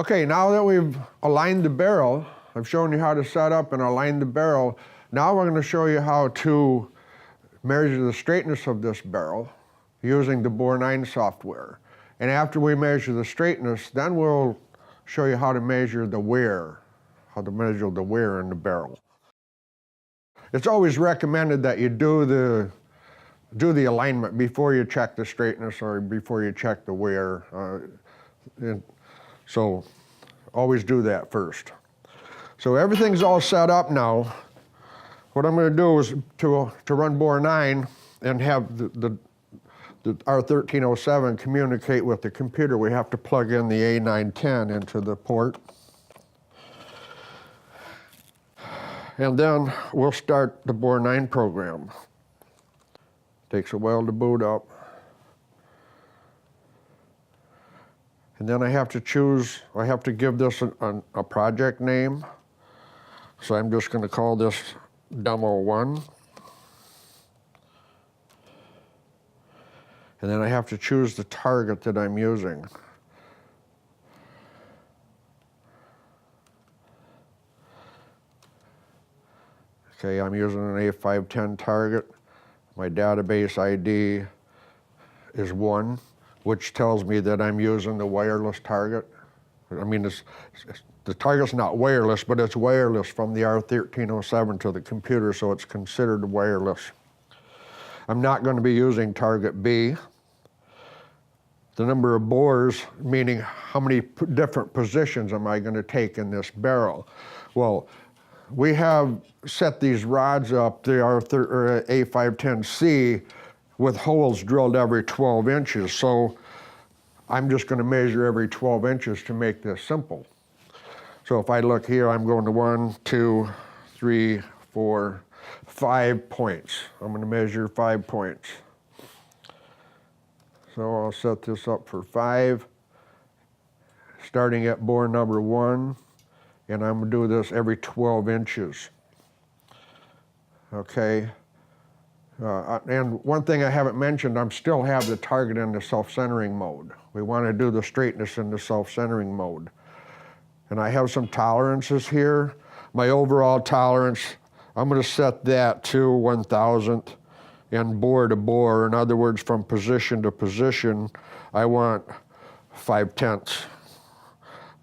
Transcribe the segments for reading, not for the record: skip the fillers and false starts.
Okay, now that we've aligned the barrel, I've shown you how to set up and align the barrel. Now we're going to show you how to measure the straightness of this barrel using the Bore 9 software. And after we measure the straightness, then we'll show you how to measure the wear, in the barrel. It's always recommended that you do the alignment before you check the straightness or before you check the wear. So always do that first. So everything's all set up now. What I'm going to do is to run Bore 9 and have the R1307 communicate with the computer, we have to plug in the A910 into the port. And then we'll start the Bore 9 program. Takes a while to boot up. And then I have to give this a project name. So I'm just going to call this Demo 1. And then I have to choose the target that I'm using. Okay, I'm using an A-510 target. My database ID is 1, which tells me that I'm using the wireless target. I mean, the target's not wireless, but it's wireless from the R1307 to the computer, so it's considered wireless. I'm not going to be using target B. The number of bores, meaning how many different positions am I going to take in this barrel? Well, we have set these rods up, the A510C, with holes drilled every 12 inches. So I'm just going to measure every 12 inches to make this simple. So if I look here, I'm going to 1, 2, 3, 4, 5 points. I'm going to measure 5 points. So I'll set this up for 5, starting at bore number 1, and I'm going to do this every 12 inches. Okay. And one thing I haven't mentioned, I still have the target in the self-centering mode. We want to do the straightness in the self-centering mode. And I have some tolerances here. My overall tolerance, I'm going to set that to 1,000th and bore to bore. In other words, from position to position, I want 5/10.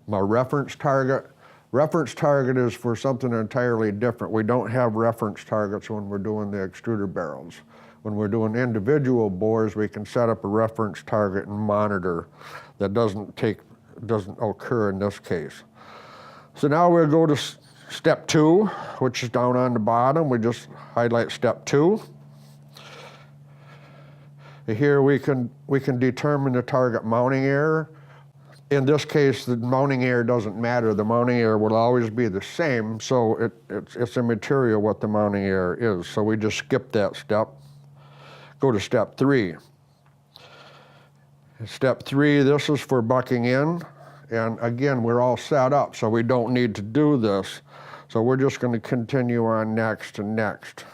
My reference target is for something entirely different. We don't have reference targets when we're doing the extruder barrels. When we're doing individual bores, we can set up a reference target and monitor. That doesn't occur in this case. So now we'll go to step 2, which is down on the bottom. We just highlight step 2. Here we can determine the target mounting error. In this case, the mounting error doesn't matter. The mounting error will always be the same, so it's immaterial what the mounting error is. So we just skip that step. Go to step 3. Step 3, this is for bucking in. And again, we're all set up, so we don't need to do this. So we're just going to continue on next and next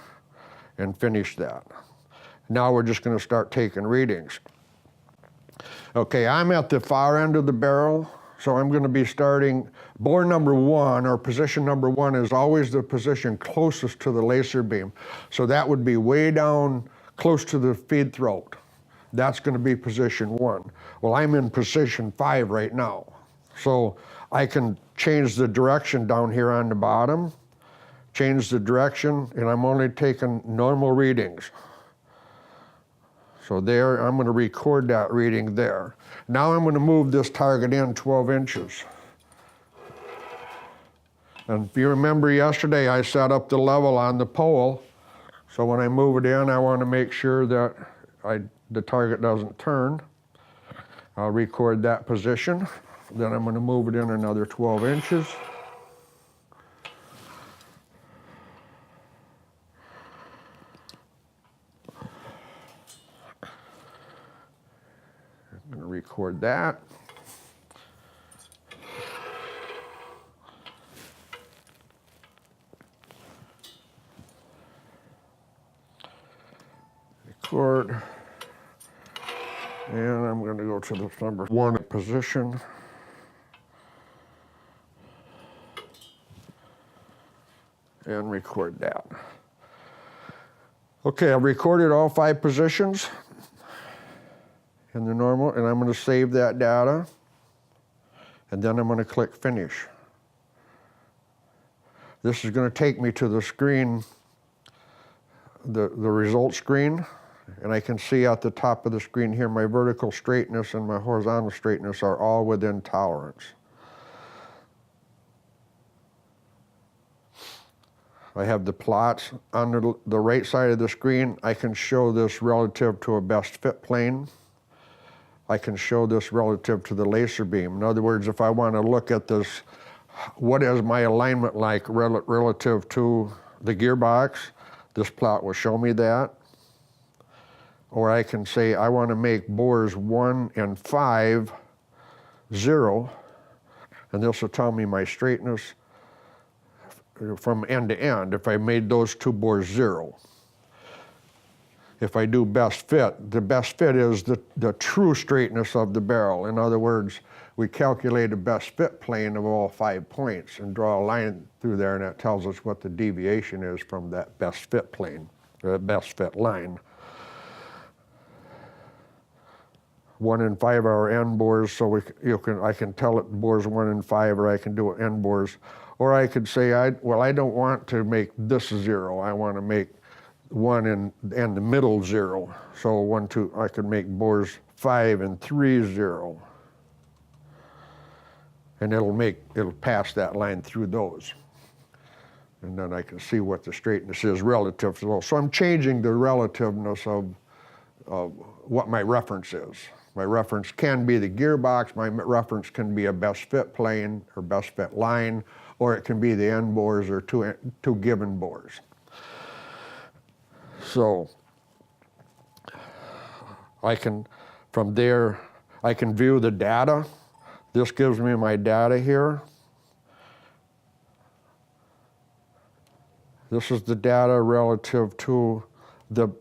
and finish that. Now we're just going to start taking readings. Okay, I'm at the far end of the barrel, so I'm going to be starting bore number 1, or position number 1 is always the position closest to the laser beam. So that would be way down close to the feed throat. That's going to be position 1. Well, I'm in position 5 right now. So I can change the direction down here on the bottom, change the direction, and I'm only taking normal readings. So there, I'm going to record that reading there. Now I'm going to move this target in 12 inches. And if you remember yesterday, I set up the level on the pole. So when I move it in, I want to make sure that the target doesn't turn. I'll record that position. Then I'm going to move it in another 12 inches. I'm going to record that. Record. And I'm going to go to the number 1 position. and record that. Okay, I've recorded all 5 positions in the normal, and I'm going to save that data, and then I'm going to click Finish. This is going to take me to the screen, the result screen, and I can see at the top of the screen here my vertical straightness and my horizontal straightness are all within tolerance. I have the plots on the right side of the screen. I can show this relative to a best fit plane. I can show this relative to the laser beam. In other words, if I want to look at this, what is my alignment like relative to the gearbox, this plot will show me that. Or I can say I want to make bores 1 and 5, 0, and this will tell me my straightness from end to end if I made those 2 bores 0. If I do best fit, the best fit is the true straightness of the barrel. In other words, we calculate a best fit plane of all 5 points and draw a line through there, and that tells us what the deviation is from that best fit plane, or best fit line. 1 and 5 are end bores, so I can tell it bores 1 and 5, or I can do it end bores. Or I could say, I don't want to make this 0. I want to make 1 and the middle 0. So 1, 2, I could make bores 5 and 3, 0. And it'll pass that line through those. And then I can see what the straightness is relative to those. So I'm changing the relativeness of what my reference is. My reference can be the gearbox, my reference can be a best fit plane or best fit line, or it can be the end bores or two given bores. So from there, I can view the data. This gives me my data here. This is the data relative to the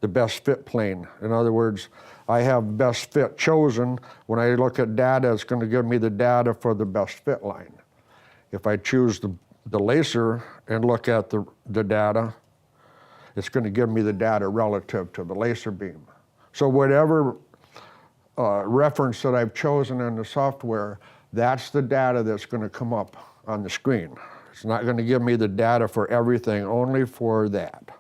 best fit plane. In other words, I have best fit chosen. When I look at data, it's going to give me the data for the best fit line. If I choose the laser and look at the data, it's going to give me the data relative to the laser beam. So whatever reference that I've chosen in the software, that's the data that's going to come up on the screen. It's not going to give me the data for everything, only for that.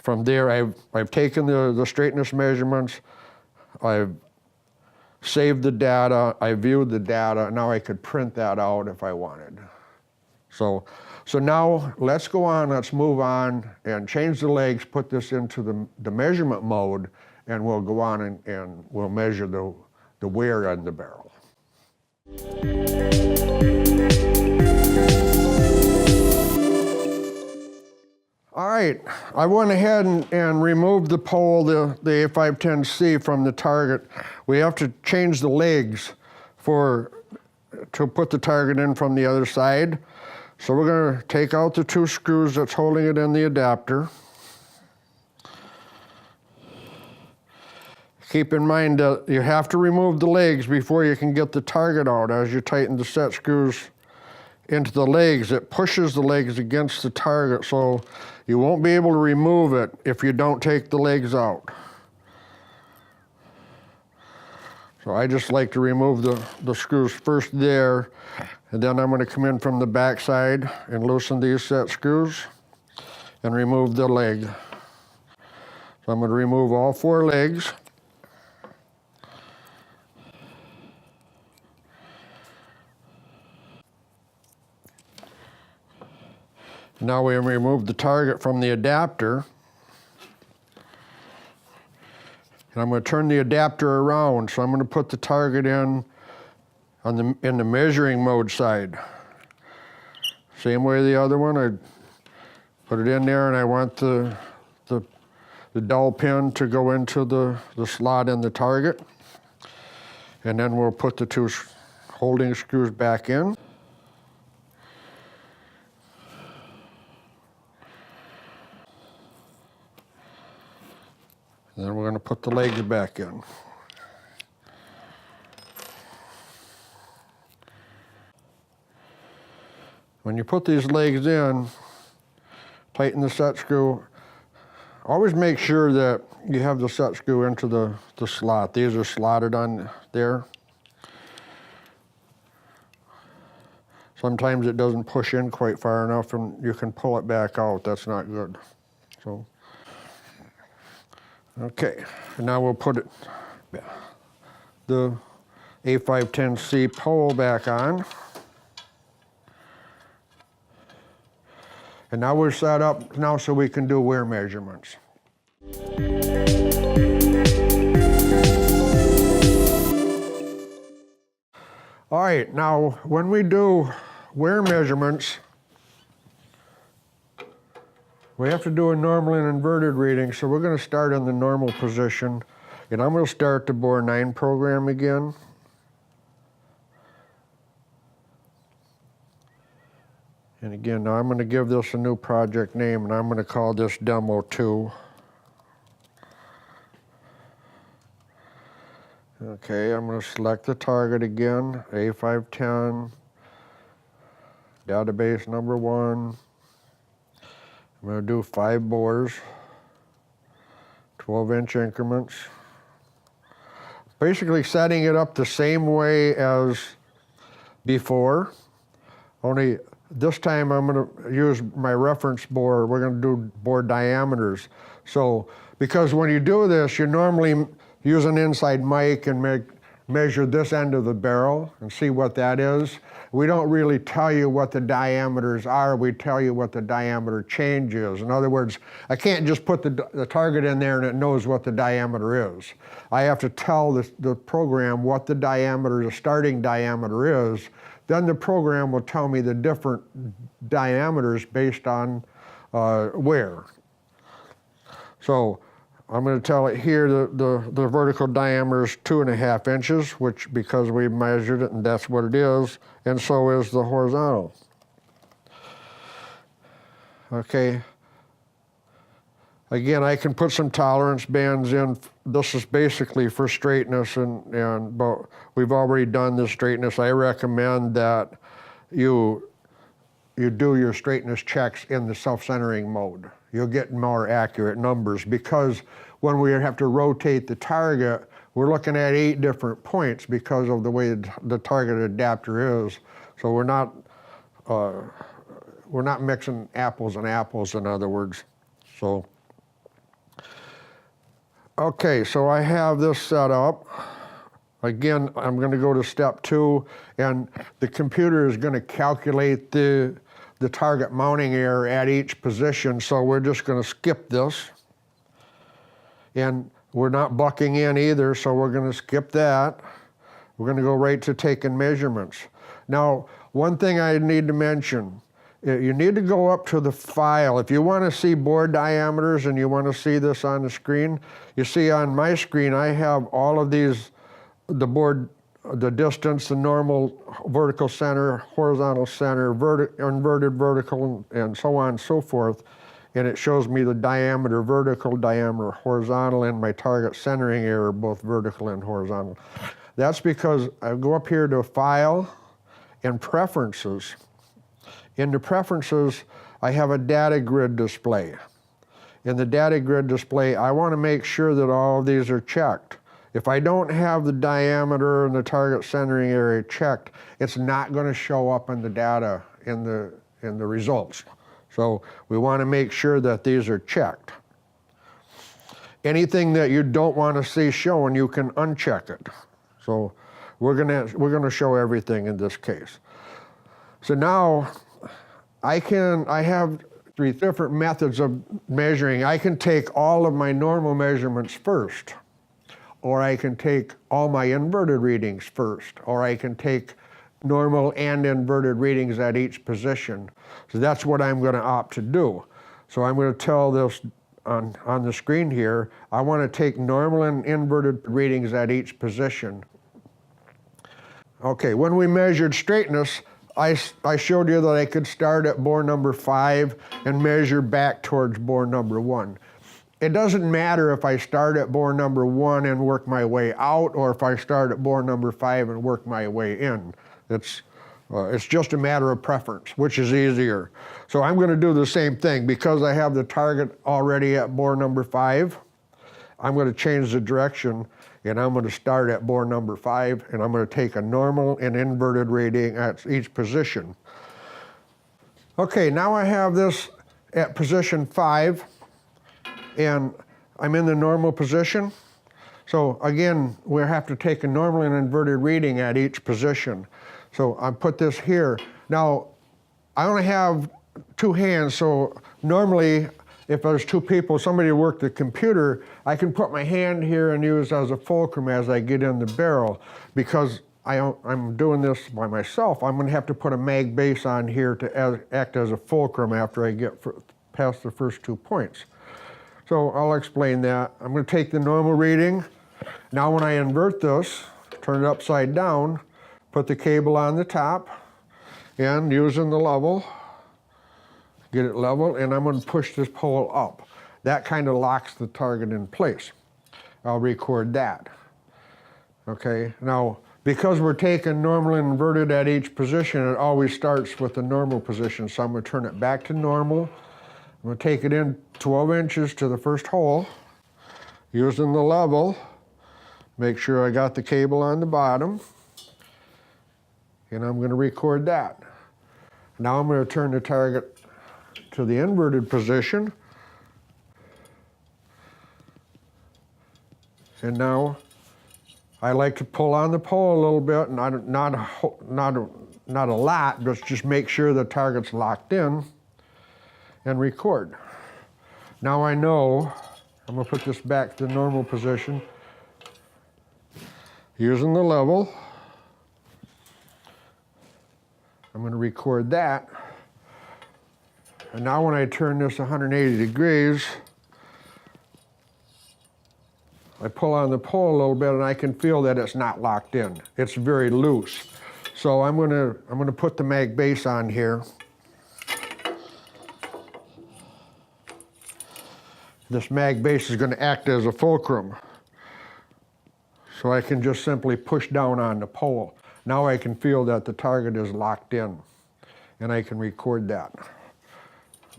From there, I've taken the straightness measurements, I've saved the data, I viewed the data, now I could print that out if I wanted. So now let's go on, let's move on and change the legs, put this into the measurement mode, and we'll go on and we'll measure the wear on the barrel. All right, I went ahead and removed the pole, the A-510C from the target. We have to change the legs to put the target in from the other side. So we're going to take out the 2 screws that's holding it in the adapter. Keep in mind that you have to remove the legs before you can get the target out. As you tighten the set screws into the legs, it pushes the legs against the target, so you won't be able to remove it if you don't take the legs out. So I just like to remove the screws first there, and then I'm going to come in from the back side and loosen these set screws and remove the leg. So I'm going to remove all 4 legs. Now we remove the target from the adapter. And I'm going to turn the adapter around, so I'm going to put the target in the measuring mode side. Same way the other one, I put it in there and I want the dowel pin to go into the slot in the target. And then we'll put the 2 holding screws back in. And then we're going to put the legs back in. when you put these legs in, tighten the set screw. Always make sure that you have the set screw into the slot. These are slotted on there. Sometimes it doesn't push in quite far enough and you can pull it back out. That's not good. So, okay, now we'll put the A-510 pole back on. And now we're set up now so we can do wear measurements. All right, now when we do wear measurements, we have to do a normal and inverted reading, so we're going to start in the normal position. And I'm going to start the bore 9 program again. And again, now I'm going to give this a new project name, and I'm going to call this Demo 2. Okay, I'm going to select the target again, A510, database number 1. I'm going to do 5 bores, 12-inch increments. Basically setting it up the same way as before, only this time I'm going to use my reference bore. We're going to do bore diameters. So, because when you do this, you normally use an inside mic and measure this end of the barrel and see what that is. We don't really tell you what the diameters are, we tell you what the diameter change is. In other words, I can't just put the target in there and it knows what the diameter is. I have to tell the program what the diameter, the starting diameter is. Then the program will tell me the different diameters based on wear. So I'm going to tell it here the vertical diameter is 2.5 inches, which because we measured it and that's what it is, and so is the horizontal. Okay. Again, I can put some tolerance bands in. This is basically for straightness, but we've already done the straightness. I recommend that you do your straightness checks in the self-centering mode. You'll get more accurate numbers because when we have to rotate the target, we're looking at 8 different points because of the way the target adapter is. So we're not mixing apples and apples, in other words. So. Okay, so I have this set up. Again, I'm going to go to step 2, and the computer is going to calculate the target mounting error at each position, so we're just going to skip this. And we're not bucking in either, so we're going to skip that. We're going to go right to taking measurements. Now, one thing I need to mention, you need to go up to the file. If you want to see bore diameters and you want to see this on the screen, you see on my screen I have all of these, the bore, the distance, the normal vertical center, horizontal center, inverted vertical, and so on and so forth. And it shows me the diameter vertical, diameter horizontal, and my target centering error, both vertical and horizontal. That's because I go up here to File and Preferences. In the preferences, I have a data grid display. In the data grid display, I want to make sure that all of these are checked. If I don't have the diameter and the target centering area checked, it's not going to show up in the data in the results. So we want to make sure that these are checked. Anything that you don't want to see shown, you can uncheck it. So we're going to show everything in this case. So now I have 3 different methods of measuring. I can take all of my normal measurements first, or I can take all my inverted readings first, or I can take normal and inverted readings at each position. So that's what I'm going to opt to do. So I'm going to tell this on the screen here, I want to take normal and inverted readings at each position. Okay, when we measured straightness, I showed you that I could start at bore number 5 and measure back towards bore number 1. It doesn't matter if I start at bore number 1 and work my way out, or if I start at bore number 5 and work my way in. It's just a matter of preference, which is easier. So I'm going to do the same thing. Because I have the target already at bore number 5, I'm going to change the direction, and I'm going to start at bore number 5, and I'm going to take a normal and inverted reading at each position. Okay, now I have this at position 5, and I'm in the normal position. So again, we have to take a normal and inverted reading at each position. So I put this here. Now, I only have 2 hands, so normally if there's 2 people, somebody work the computer, I can put my hand here and use as a fulcrum as I get in the barrel. Because I'm doing this by myself, I'm gonna have to put a mag base on here to act as a fulcrum after I get past the first 2 points. So I'll explain that. I'm gonna take the normal reading. Now when I invert this, turn it upside down, put the cable on the top, and using the level, get it level, and I'm going to push this pole up. That kind of locks the target in place. I'll record that. Okay, now because we're taking normal and inverted at each position, it always starts with the normal position, so I'm going to turn it back to normal. I'm going to take it in 12 inches to the first hole, using the level, make sure I got the cable on the bottom, and I'm going to record that. Now I'm going to turn the target to the inverted position, and now I like to pull on the pole a little bit, and not a lot, but just make sure the target's locked in, and record. Now I know I'm going to put this back to the normal position, using the level. I'm going to record that. And now when I turn this 180 degrees, I pull on the pole a little bit and I can feel that it's not locked in. It's very loose. So I'm going to put the mag base on here. This mag base is going to act as a fulcrum. So I can just simply push down on the pole. Now I can feel that the target is locked in, and I can record that.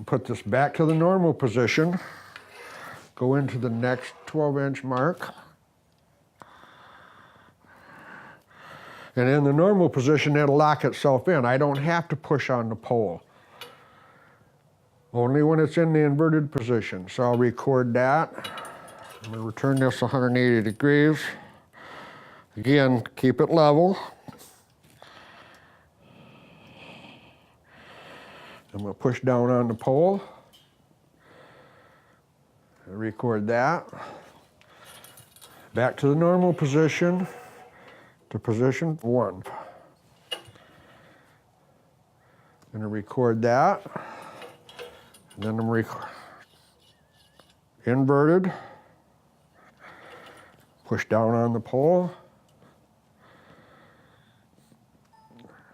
Put this back to the normal position, go into the next 12-inch mark, and in the normal position, it'll lock itself in. I don't have to push on the pole, only when it's in the inverted position. So I'll record that. I'm going to return this 180 degrees. Again, keep it level. I'm going to push down on the pole, and record that. Back to the normal position, to position 1. I'm going to record that, and then I'm inverted, push down on the pole,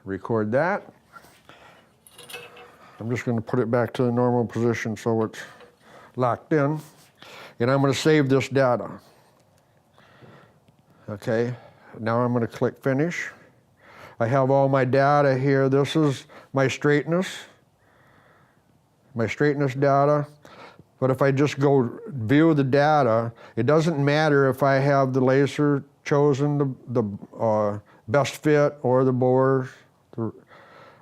record that. I'm just going to put it back to the normal position so it's locked in. And I'm going to save this data. Okay, now I'm going to click Finish. I have all my data here. This is my straightness data. But if I just go view the data, it doesn't matter if I have the laser chosen the best fit or the bore.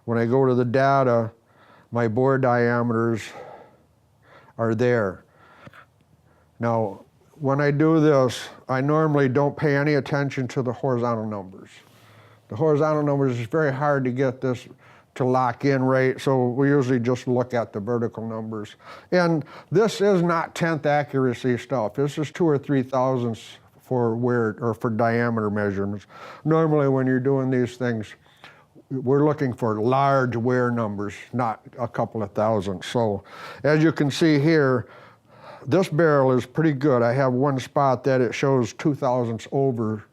When I go to the data, my bore diameters are there. Now, when I do this, I normally don't pay any attention to the horizontal numbers. The horizontal numbers is very hard to get this to lock in right, so we usually just look at the vertical numbers. And this is not 10th accuracy stuff. This is 2 or 3 thousandths for wear or for diameter measurements. Normally when you're doing these things, we're looking for large wear numbers, not a couple of thousandths. So as you can see here, this barrel is pretty good. I have one spot that it shows 2 thousandths over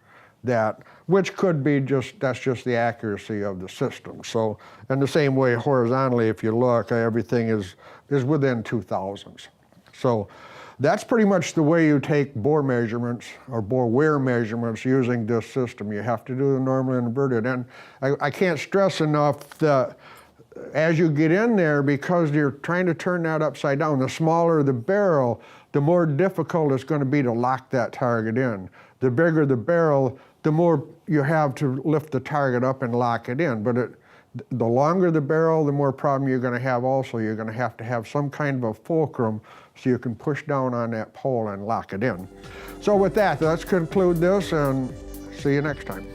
that, which could be that's just the accuracy of the system. So in the same way horizontally, if you look, everything is within 2 thousandths. So That's pretty much the way you take bore measurements or bore wear measurements using this system. You have to do the normally inverted. And I can't stress enough that as you get in there, because you're trying to turn that upside down, the smaller the barrel, the more difficult it's going to be to lock that target in. The bigger the barrel, the more you have to lift the target up and lock it in. But the longer the barrel, the more problem you're going to have also. You're going to have some kind of a fulcrum so you can push down on that pole and lock it in. So with that, let's conclude this and see you next time.